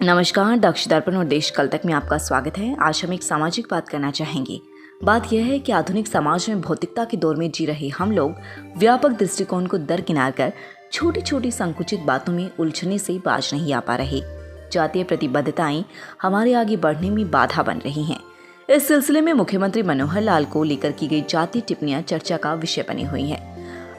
नमस्कार, दक्ष दर्पण और देश कल तक में आपका स्वागत है। आज हम एक सामाजिक बात करना चाहेंगे। बात यह है कि आधुनिक समाज में भौतिकता के दौर में जी रहे हम लोग व्यापक दृष्टिकोण को दरकिनार कर छोटी छोटी संकुचित बातों में उलझने से बाज नहीं आ पा रहे। जातीय प्रतिबद्धताएं हमारे आगे बढ़ने में बाधा बन रही हैं। इस सिलसिले में मुख्यमंत्री मनोहर लाल को लेकर की गई जातीय टिप्पणियां चर्चा का विषय बनी हुई हैं।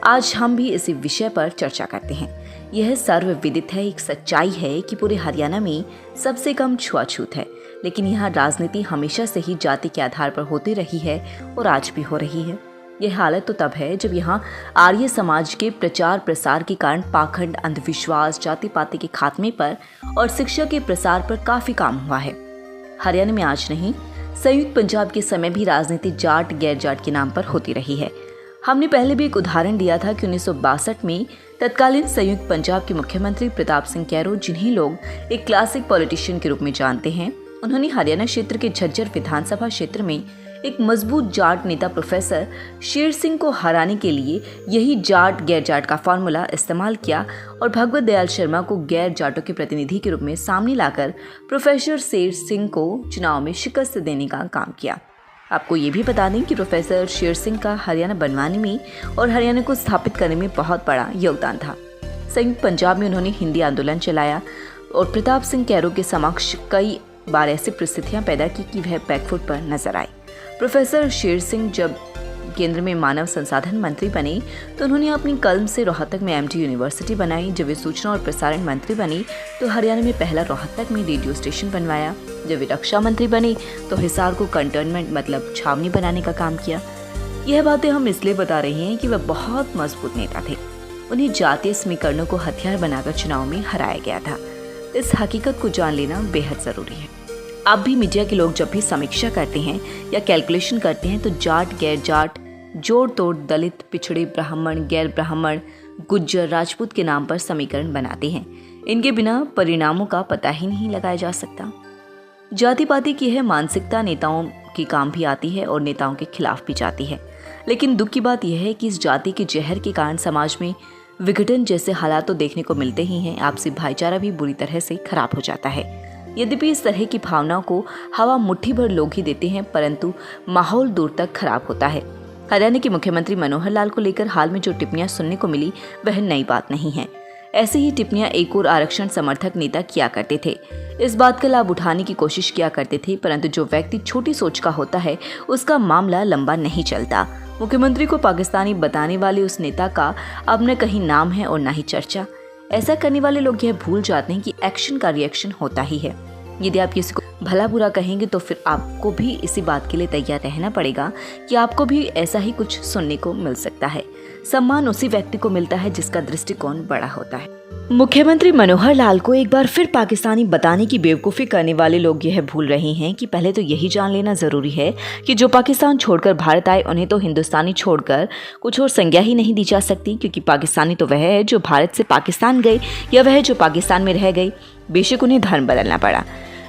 आज हम भी इसी विषय पर चर्चा करते हैं। यह सर्वविदित है, एक सच्चाई है कि पूरे हरियाणा में सबसे कम छुआछूत है, लेकिन यहाँ राजनीति हमेशा से ही जाति के आधार पर होती रही है और आज भी हो रही है। यह हालत तो तब है जब यहाँ आर्य समाज के प्रचार प्रसार के कारण पाखंड, अंधविश्वास, जाति पाति के खात्मे पर और शिक्षा के प्रसार पर काफी काम हुआ है। हरियाणा में आज नहीं, संयुक्त पंजाब के समय भी राजनीति जाट गैर जाट के नाम पर होती रही है। हमने पहले भी एक उदाहरण दिया था कि 1962 में तत्कालीन संयुक्त पंजाब के मुख्यमंत्री प्रताप सिंह कैरो, जिन्हें लोग एक क्लासिक पॉलिटिशियन के रूप में जानते हैं, उन्होंने हरियाणा क्षेत्र के झज्जर विधानसभा क्षेत्र में एक मजबूत जाट नेता प्रोफेसर शेर सिंह को हराने के लिए यही जाट गैर जाट का फॉर्मूला इस्तेमाल किया और भगवत दयाल शर्मा को गैर जाटों के प्रतिनिधि के रूप में सामने लाकर प्रोफेसर शेर सिंह को चुनाव में शिकस्त देने का काम किया। आपको ये भी बता दें कि प्रोफेसर शेर सिंह का हरियाणा बनवाने में और हरियाणा को स्थापित करने में बहुत बड़ा योगदान था। संयुक्त पंजाब में उन्होंने हिंदी आंदोलन चलाया और प्रताप सिंह कैरो के समक्ष कई बार ऐसी परिस्थितियां पैदा की कि वह बैकफुट पर नजर आए। प्रोफेसर शेर सिंह जब केंद्र में मानव संसाधन मंत्री बने तो उन्होंने अपनी कलम से रोहतक में एमटी यूनिवर्सिटी बनाई। जब वे सूचना और प्रसारण मंत्री बने तो हरियाणा में पहला रोहतक में रेडियो स्टेशन बनवाया। जब वे रक्षा मंत्री बने तो हिसार को कंटोनमेंट मतलब छावनी बनाने का काम किया। यह बातें हम इसलिए बता रहे हैं कि वह बहुत मजबूत नेता थे। उन्हें जातीय समीकरणों को हथियार बनाकर चुनाव में हराया गया था। इस हकीकत को जान लेना बेहद जरूरी है। अब भी मीडिया के लोग जब भी समीक्षा करते हैं या कैलकुलेशन करते हैं तो जाट गैर जाट, जोड़ तोड़, दलित, पिछड़े, ब्राह्मण, गैर ब्राह्मण, गुज्जर, राजपूत के नाम पर समीकरण बनाते हैं। इनके बिना परिणामों का पता ही नहीं लगाया जा सकता। जाति पाति की यह मानसिकता नेताओं के काम भी आती है और नेताओं के खिलाफ भी जाती है। लेकिन दुख की बात यह है कि इस जाति के जहर के कारण समाज में विघटन जैसे हालात तो देखने को मिलते ही हैं। आपसी भाईचारा भी बुरी तरह से खराब हो जाता है। यद्यपि इस तरह की भावनाओं को हवा मुट्ठी भर लोग ही देते हैं, परंतु माहौल दूर तक खराब होता है। हरियाणा के मुख्यमंत्री मनोहर लाल को लेकर हाल में जो टिप्पणियां सुनने को मिली वह नई बात नहीं है। ऐसे ही टिप्पणियां एक और आरक्षण समर्थक नेता किया करते थे। इस बात का लाभ उठाने की कोशिश किया करते थे, परंतु जो व्यक्ति छोटी सोच का होता है उसका मामला लंबा नहीं चलता। मुख्यमंत्री को पाकिस्तानी बताने वाले उस नेता का अब न कहीं नाम है और न ही चर्चा। ऐसा करने वाले लोग यह भूल जाते हैं कि एक्शन का रिएक्शन होता ही है। यदि आप किसी को भला बुरा कहेंगे तो फिर आपको भी इसी बात के लिए तैयार रहना पड़ेगा कि आपको भी ऐसा ही कुछ सुनने को मिल सकता है। सम्मान उसी व्यक्ति को मिलता है जिसका दृष्टिकोण बड़ा होता है। मुख्यमंत्री मनोहर लाल को एक बार फिर पाकिस्तानी बताने की बेवकूफ़ी करने वाले लोग यह भूल रहे हैं कि पहले तो यही जान लेना जरूरी है कि जो पाकिस्तान छोड़कर भारत आए उन्हें तो हिंदुस्तानी छोड़कर कुछ और संज्ञा ही नहीं दी जा सकती, क्योंकि पाकिस्तानी तो वह है जो भारत से पाकिस्तान गए या वह जो पाकिस्तान में रह गए। बेशक उन्हें धर्म बदलना पड़ा।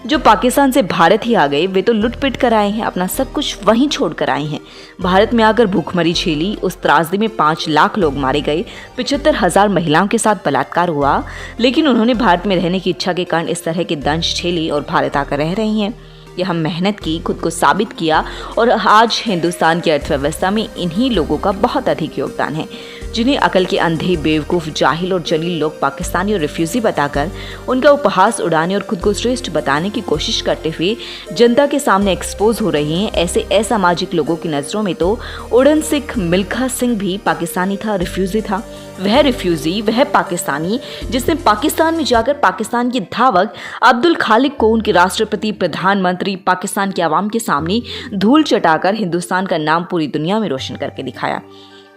जो पाकिस्तान से भारत ही आ गए वे तो लुट पिट कर आए हैं, अपना सब कुछ वहीं छोड़ कर आए हैं। भारत में आकर भूखमरी झेली, उस त्रासदी में 5 लाख लोग मारे गए, 75,000 महिलाओं के साथ बलात्कार हुआ, लेकिन उन्होंने भारत में रहने की इच्छा के कारण इस तरह के दंश झेले और भारत आकर रह रही हैं। यह मेहनत की, खुद को साबित किया और आज हिंदुस्तान की अर्थव्यवस्था में इन्हीं लोगों का बहुत अधिक योगदान है, जिन्हें अकल के अंधे, बेवकूफ़, जाहिल और जलील लोग पाकिस्तानी और रिफ्यूजी बताकर उनका उपहास उड़ाने और खुद को श्रेष्ठ बताने की कोशिश करते हुए जनता के सामने एक्सपोज हो रहे हैं। ऐसे असामाजिक लोगों की नज़रों में तो उड़न सिख मिल्खा सिंह भी पाकिस्तानी था, रिफ्यूजी था। वह रिफ्यूजी, वह पाकिस्तानी जिसने पाकिस्तान में जाकर पाकिस्तान के धावक अब्दुल खालिक को उनके राष्ट्रपति, प्रधानमंत्री, पाकिस्तान के आवाम के सामने धूल चटाकर हिंदुस्तान का नाम पूरी दुनिया में रोशन करके दिखाया।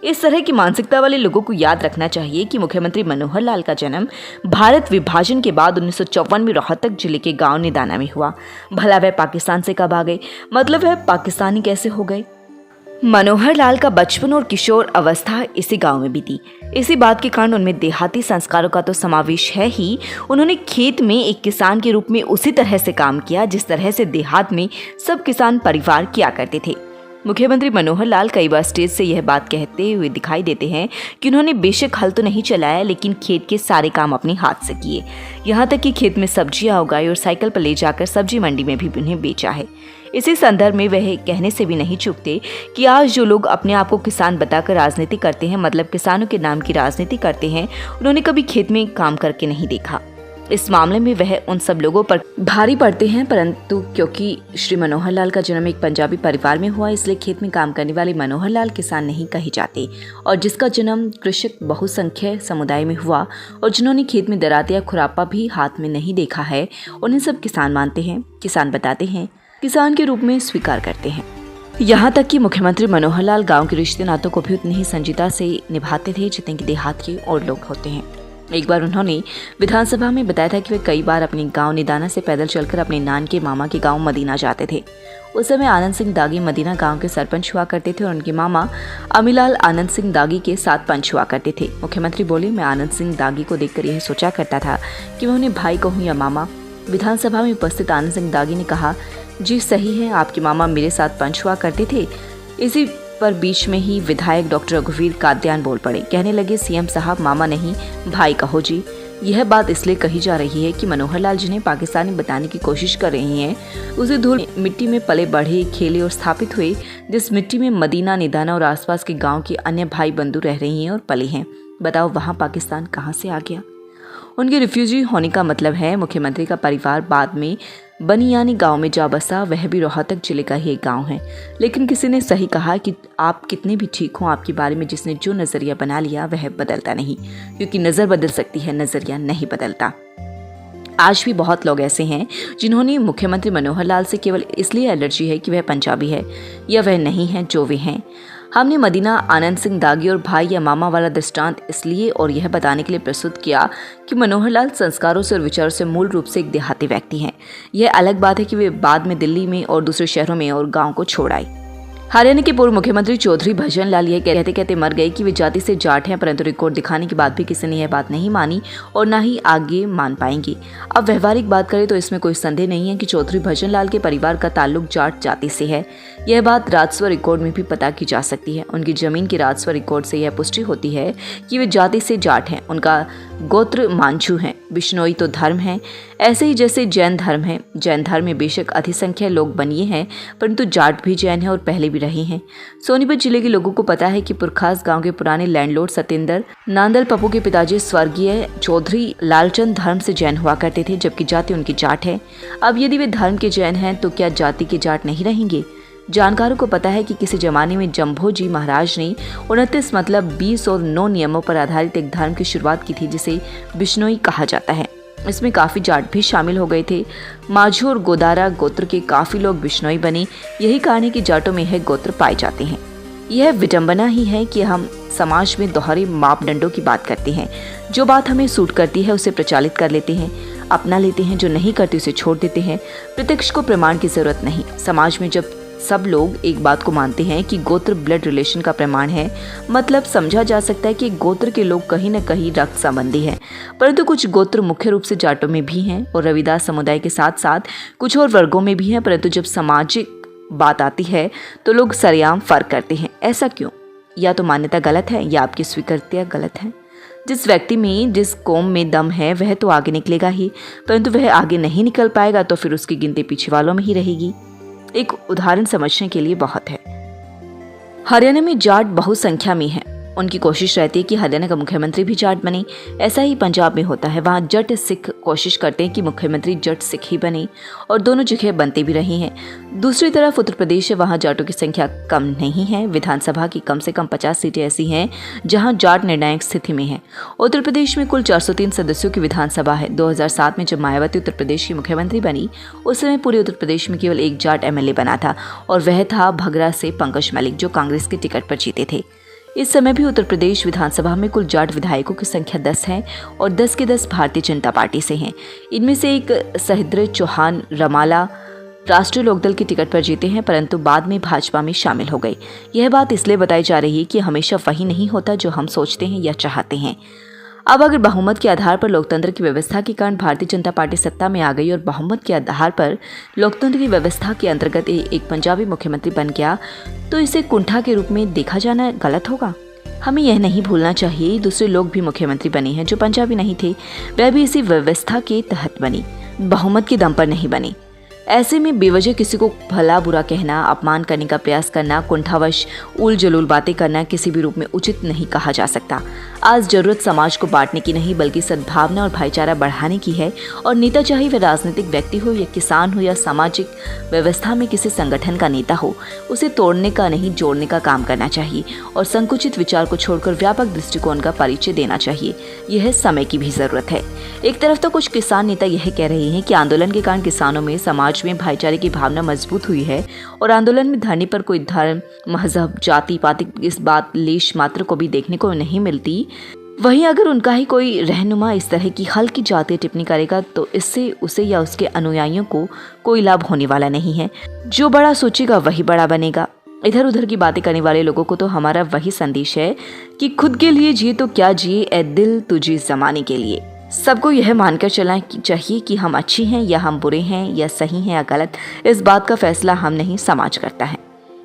इस तरह की मानसिकता वाले लोगों को याद रखना चाहिए कि मुख्यमंत्री मनोहर लाल का जन्म भारत विभाजन के बाद 1954 में रोहतक जिले के गांव निदाना में हुआ। भला वह पाकिस्तान से कब आ गए, मतलब वह पाकिस्तानी कैसे हो गए? मनोहर लाल का बचपन और किशोर अवस्था इसी गांव में बीती। इसी बात के कारण उनमें देहाती संस्कारों का तो समावेश है ही। उन्होंने खेत में एक किसान के रूप में उसी तरह से काम किया जिस तरह से देहात में सब किसान परिवार किया करते थे। मुख्यमंत्री मनोहर लाल कई बार स्टेज से यह बात कहते हुए दिखाई देते हैं कि उन्होंने बेशक हल तो नहीं चलाया, लेकिन खेत के सारे काम अपने हाथ से किए। यहाँ तक कि खेत में सब्जियां उगाई और साइकिल पर ले जाकर सब्जी मंडी में भी उन्हें बेचा है। इसी संदर्भ में वह कहने से भी नहीं चूकते कि आज जो लोग अपने आप को किसान बताकर राजनीति करते हैं, मतलब किसानों के नाम की राजनीति करते हैं, उन्होंने कभी खेत में काम करके नहीं देखा। इस मामले में वह उन सब लोगों पर भारी पड़ते हैं, परंतु क्योंकि श्री मनोहर लाल का जन्म एक पंजाबी परिवार में हुआ, इसलिए खेत में काम करने वाले मनोहर लाल किसान नहीं कहे जाते। और जिसका जन्म कृषक बहुसंख्यक समुदाय में हुआ और जिन्होंने खेत में दराते या खुरापा भी हाथ में नहीं देखा है, उन्हें सब किसान मानते हैं, किसान बताते हैं, किसान के रूप में स्वीकार करते हैं। यहाँ तक कि मुख्यमंत्री मनोहर लाल गाँव के रिश्ते नातों को भी उतनी ही संजीदा से निभाते थे जितने कि देहात के और लोग होते हैं। एक बार उन्होंने विधानसभा में बताया था कि वे कई बार अपने गांव निदाना से पैदल चलकर अपने नान के मामा के गांव मदीना जाते थे। उस समय आनंद सिंह दागी मदीना गांव के सरपंच हुआ करते थे और उनके मामा अमीलाल आनंद सिंह दागी के साथ पंच हुआ करते थे। मुख्यमंत्री बोले, मैं आनंद सिंह दागी को देखकर यह सोचा करता था कि मैं उन्हें भाई कहूँ या मामा। विधानसभा में उपस्थित आनंद सिंह दागी ने कहा, जी सही है, आपके मामा मेरे साथ पंच हुआ करते थे। इसी पर बीच में ही विधायक डॉक्टर रघुवीर कादियान बोल पड़े, कहने लगे, सीएम साहब मामा नहीं भाई कहो जी। यह बात इसलिए कही जा रही है कि मनोहर लाल जिन्हें पाकिस्तानी बताने की कोशिश कर रही हैं, उसी धूल मिट्टी में पले बढ़े, खेले और स्थापित हुए, जिस मिट्टी में मदीना निदाना और आसपास के गांव के अन्य भाई बंधु रह रही हैं और पले हैं। बताओ वहां पाकिस्तान कहां से आ गया? उनके रिफ्यूजी होने का मतलब है मुख्यमंत्री का परिवार बाद में बनियानी गांव में जा बसा, वह भी रोहतक जिले का ही एक गांव है। लेकिन किसी ने सही कहा कि आप कितने भी ठीक हों, आपके बारे में जिसने जो नजरिया बना लिया वह बदलता नहीं, क्योंकि नजर बदल सकती है, नजरिया नहीं बदलता। आज भी बहुत लोग ऐसे हैं जिन्होंने मुख्यमंत्री मनोहर लाल से केवल इसलिए एलर्जी है कि वह पंजाबी है या वह नहीं है जो वे हैं। हमने मदीना आनंद सिंह दागी और भाई या मामा वाला दृष्टांत इसलिए और यह बताने के लिए प्रस्तुत किया कि मनोहर लाल संस्कारों से और विचारों से मूल रूप से एक देहाती व्यक्ति हैं। यह अलग बात है कि वे बाद में दिल्ली में और दूसरे शहरों में और गाँव को छोड़ आए। हरियाणा के पूर्व मुख्यमंत्री चौधरी भजन लाल यह कहते कहते मर गए कि वे जाति से जाट हैं, परंतु रिकॉर्ड दिखाने के बाद भी किसी ने यह बात नहीं मानी और ना ही आगे मान पाएंगे। अब व्यवहारिक बात करें तो इसमें कोई संदेह नहीं है कि चौधरी भजन लाल के परिवार का ताल्लुक जाट जाति से है। यह बात राजस्व रिकॉर्ड में भी पता की जा सकती है। उनकी जमीन के राजस्व रिकॉर्ड से यह पुष्टि होती है कि वे जाति से जाट हैं। उनका गोत्र मांझू है। बिश्नोई तो धर्म है, ऐसे ही जैसे जैन धर्म है। जैन धर्म में बेशक अधिसंख्या लोग बनिए हैं, परंतु जाट भी जैन है और पहले भी रहे हैं। सोनीपत जिले के लोगों को पता है कि पुरखास गांव के पुराने लैंडलॉर्ड सत्येंद्र नांदल पप्पू के पिताजी स्वर्गीय चौधरी लालचंद धर्म से जैन हुआ करते थे, जबकि जाति उनकी जाट है। अब यदि वे धर्म के जैन हैं तो क्या जाति के जाट नहीं रहेंगे? जानकारों को पता है कि किसी जमाने में जम्भो जी महाराज ने 29 मतलब 20 और 9 नियमों पर आधारित एक धर्म की शुरुआत की थी जिसे बिश्नोई कहा जाता है। इसमें काफी जाट भी शामिल हो गए थे। माझो और गोदारा गोत्र के काफी लोग बिश्नोई बने। यही कारण है कि जाटों में यह गोत्र पाए जाते हैं। यह विडंबना ही है कि हम समाज में दोहरे मापदंडों की बात करते हैं। जो बात हमें सूट करती है उसे प्रचालित कर लेते हैं, अपना लेते हैं, जो नहीं करते उसे छोड़ देते हैं। प्रत्यक्ष को प्रमाण की जरूरत नहीं। समाज में जब सब लोग एक बात को मानते हैं कि गोत्र ब्लड रिलेशन का प्रमाण है, मतलब समझा जा सकता है कि गोत्र के लोग कहीं न कहीं रक्त संबंधी हैं। परंतु कुछ गोत्र मुख्य रूप से जाटों में भी हैं और रविदास समुदाय के साथ साथ कुछ और वर्गों में भी हैं, परंतु जब सामाजिक बात आती है तो लोग सरेआम फर्क करते हैं। ऐसा क्यों? या तो मान्यता गलत है या आपकी स्वीकृतियाँ गलत है। जिस व्यक्ति में जिस कौम में दम है वह तो आगे निकलेगा ही, परंतु वह आगे नहीं निकल पाएगा तो फिर उसकी गिनती पीछे वालों में ही रहेगी। एक उदाहरण समझने के लिए बहुत है। हरियाणा में जाट बहुसंख्या में है। उनकी कोशिश रहती है कि हरियाणा का मुख्यमंत्री भी जाट बने। ऐसा ही पंजाब में होता है। वहाँ जट सिख कोशिश करते हैं कि मुख्यमंत्री जट सिख ही बने और दोनों जगह बनते भी रहे हैं। दूसरी तरफ उत्तर प्रदेश है, वहाँ जाटों की संख्या कम नहीं है। विधानसभा की कम से कम 50 सीटें ऐसी हैं जहाँ जाट निर्णायक स्थिति में है। उत्तर प्रदेश में कुल 403 सदस्यों की विधानसभा है। 2007 में जब मायावती उत्तर प्रदेश की मुख्यमंत्री बनी उस समय पूरे उत्तर प्रदेश में केवल एक जाट MLA बना था और वह था भगरा से पंकज मलिक, जो कांग्रेस के टिकट पर जीते थे। इस समय भी उत्तर प्रदेश विधानसभा में कुल जाट विधायकों की संख्या 10 है और 10 के 10 भारतीय जनता पार्टी से हैं। इनमें से एक सहिद्र चौहान रमाला राष्ट्रीय लोकदल की टिकट पर जीते हैं, परंतु बाद में भाजपा में शामिल हो गए। यह बात इसलिए बताई जा रही है कि हमेशा वही नहीं होता जो हम सोचते हैं या चाहते हैं। अब अगर बहुमत के आधार पर लोकतंत्र की व्यवस्था के कारण भारतीय जनता पार्टी सत्ता में आ गई और बहुमत के आधार पर लोकतंत्र की व्यवस्था के अंतर्गत एक पंजाबी मुख्यमंत्री बन गया, तो इसे कुंठा के रूप में देखा जाना गलत होगा। हमें यह नहीं भूलना चाहिए दूसरे लोग भी मुख्यमंत्री बने हैं जो पंजाबी नहीं थे, वह भी इसी व्यवस्था के तहत बनी, बहुमत के दम पर नहीं बनी। ऐसे में बेवजह किसी को भला बुरा कहना, अपमान करने का प्रयास करना, कुंठावश उल जलूल बातें करना किसी भी रूप में उचित नहीं कहा जा सकता। आज जरूरत समाज को बांटने की नहीं बल्कि सद्भावना और भाईचारा बढ़ाने की है, और नेता चाहे वह राजनीतिक व्यक्ति हो या किसान हो या सामाजिक व्यवस्था में किसी संगठन का नेता हो, उसे तोड़ने का नहीं जोड़ने का काम करना चाहिए और संकुचित विचार को छोड़कर व्यापक दृष्टिकोण का परिचय देना चाहिए। यह समय की भी जरूरत है। एक तरफ तो कुछ किसान नेता यह कह रहे हैं कि आंदोलन के कारण किसानों में, समाज में भाईचारे की भावना मजबूत हुई है और आंदोलन में धरने पर कोई धर्म, मजहब, जाति पाति इस बात लेश मात्र को भी देखने को नहीं मिलती। वहीं अगर उनका ही कोई रहनुमा इस तरह की हल्की जातीय टिप्पणी करेगा तो इससे उसे या उसके अनुयायियों को कोई लाभ होने वाला नहीं है। जो बड़ा सोचेगा वही बड़ा बनेगा। इधर उधर की बातें करने वाले लोगों को तो हमारा वही संदेश है कि खुद के लिए जिए तो क्या जिए ए दिल, तुझे जमाने के लिए। सबको यह मानकर चलना चाहिए कि हम अच्छे हैं या हम बुरे हैं या सही हैं या गलत, इस बात का फैसला हम नहीं, समाज करता है।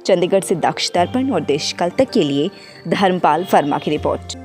चंडीगढ़ से दक्ष दर्पण और देश कल तक के लिए धर्मपाल वर्मा की रिपोर्ट।